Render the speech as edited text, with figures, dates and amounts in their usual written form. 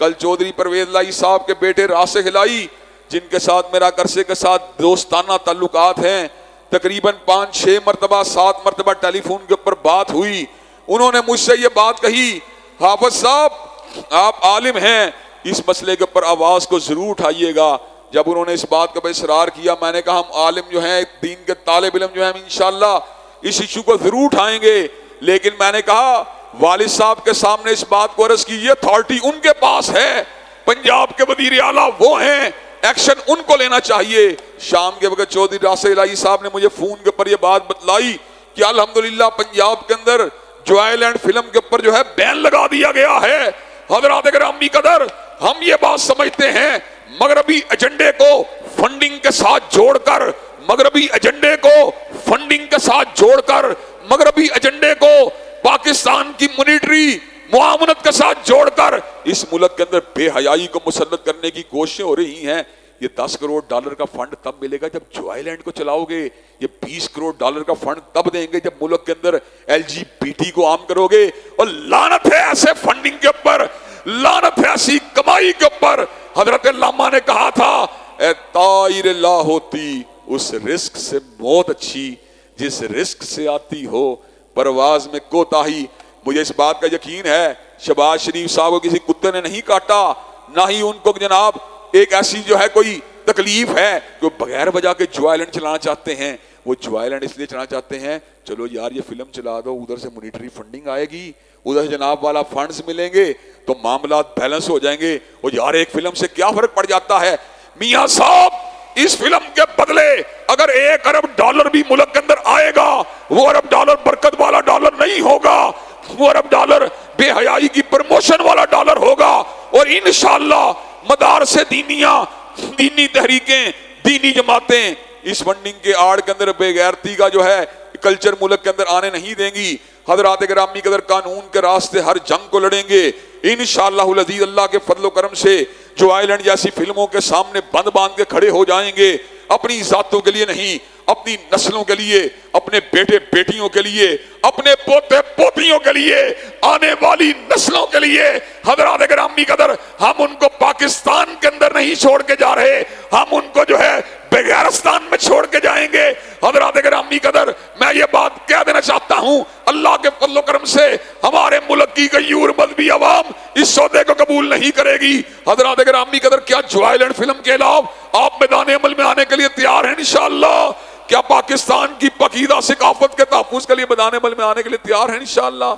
کل چودھری پرویز لائی صاحب کے بیٹے راسخ الہی جن کے ساتھ میرا عرصے کے ساتھ دوستانہ تعلقات ہیں، تقریباً 5-6 مرتبہ 7 مرتبہ ٹیلی فون کے اوپر بات ہوئی، انہوں نے مجھ سے یہ بات کہی، حافظ صاحب آپ عالم ہیں، اس مسئلے کے اوپر آواز کو ضرور اٹھائیے گا۔ جب انہوں نے اس بات کا اصرار کیا، میں نے کہا ہم عالم جو ہیں، دین کے طالب علم جو ہیں، ہم انشاءاللہ اس ایشو کو ضرور اٹھائیں گے، لیکن میں نے کہا والد صاحب کے سامنے اس بات کو عرض کی، یہ اتھارٹی ان کے پاس ہے، پنجاب کے وزیر اعلیٰ وہ ہیں، ایکشن ان کو لینا چاہیے۔ شام کے وقت چودھری راسخ الہی صاحب نے مجھے فون کے اوپر یہ بات بتلائی کہ الحمدللہ پنجاب کے اندر جوائے لینڈ فلم کے اوپر جو ہے بین لگا دیا گیا ہے۔ حضرات گرامی قدر، ہم یہ بات سمجھتے ہیں مغربی ایجنڈے کو فنڈنگ کے ساتھ جوڑ کر، مغربی ایجنڈے کو فنڈنگ کے ساتھ جوڑ کر، مغربی ایجنڈے کو پاکستان کی مونیٹری معاونت کے ساتھ جوڑ کر اس ملک کے اندر بے حیائی کو مسلط کرنے کی کوششیں ہو رہی ہیں۔ یہ $10 کروڑ کا فنڈ تب ملے گا جب جوائے لینڈ کو چلاؤ گے، یہ $20 کروڑ کا فنڈ تب دیں گے جب ملک کے اندر LGBT کو عام کرو گے۔ اور لعنت ہے ایسے فنڈنگ کے اوپر، لعنت ہے ایسی کمائی کے اوپر۔ حضرت علامہ نے کہا تھا اے طائر لا ہوتی اس رزق سے موت اچھی جس رزق سے آتی ہو پرواز میں کوتاہی۔ مجھے اس بات کا یقین ہے شہباز شریف صاحب کو کسی کتے نے نہیں کاٹا، نہ ہی ان کو جناب ایک ایسی جو ہے کوئی تکلیف ہے کہ بغیر وجہ کے جوائے لینڈ چلانا چاہتے ہیں۔ وہ جوائے لینڈ اس لیے چلانا چاہتے ہیں چلو یار یہ فلم چلا دو، ادھر سے مونیٹری فنڈنگ آئے گی، ادھر سے جناب والا فنڈز ملیں گے تو معاملات بیلنس ہو جائیں گے۔ اور یار ایک فلم سے کیا فرق پڑ جاتا ہے میاں صاحب، اس فلم کے بدلے اگر $1 ارب بھی ملک کے اندر آئے گا، وہ $1 برکت والا ڈالر نہیں ہوگا، وہ $1 بے حیائی کی پروموشن والا ڈالر ہوگا۔ اور انشاءاللہ مدار سے دینی تحریکیں، دینی جماعتیں اس فنڈنگ کے آڑ کے اندر بے غیرتی کا جو ہے کلچر ملک کے اندر آنے نہیں دیں گی۔ حضرات گرامی قدر قانون کے راستے ہر جنگ کو لڑیں گے انشاءاللہ العزیز۔ اللہ کے فضل و کرم سے جو آئی لینڈ جیسی فلموں کے سامنے بند باندھ کے کھڑے ہو جائیں گے، اپنی ذاتوں کے لیے نہیں، اپنی نسلوں کے لیے، اپنے بیٹے بیٹیوں کے لیے، اپنے پوتے پوتیوں کے لیے، آنے والی نسلوں کے لیے۔ حضرات گرامی قدر، ہم ان کو پاکستان کے اندر نہیں چھوڑ کے جا رہے، ہم ان کو جو ہے بغیرستان میں چھوڑ کے جائیں گے۔ حضرات گرامی قدر، میں یہ بات کہہ دینا چاہتا ہوں، اللہ کے فضل و کرم سے ہمارے ملک کی غیور مذہبی عوام اس سودے کو قبول نہیں کرے گی۔ حضرات گرامی قدر، کیا جوائے لینڈ فلم کے علاوہ آپ میدان عمل میں آنے کے لیے تیار ہیں انشاءاللہ؟ کیا پاکستان کی پاکیزہ ثقافت کے تحفظ کے لیے میدان عمل میں آنے کے لیے تیار ہیں انشاءاللہ؟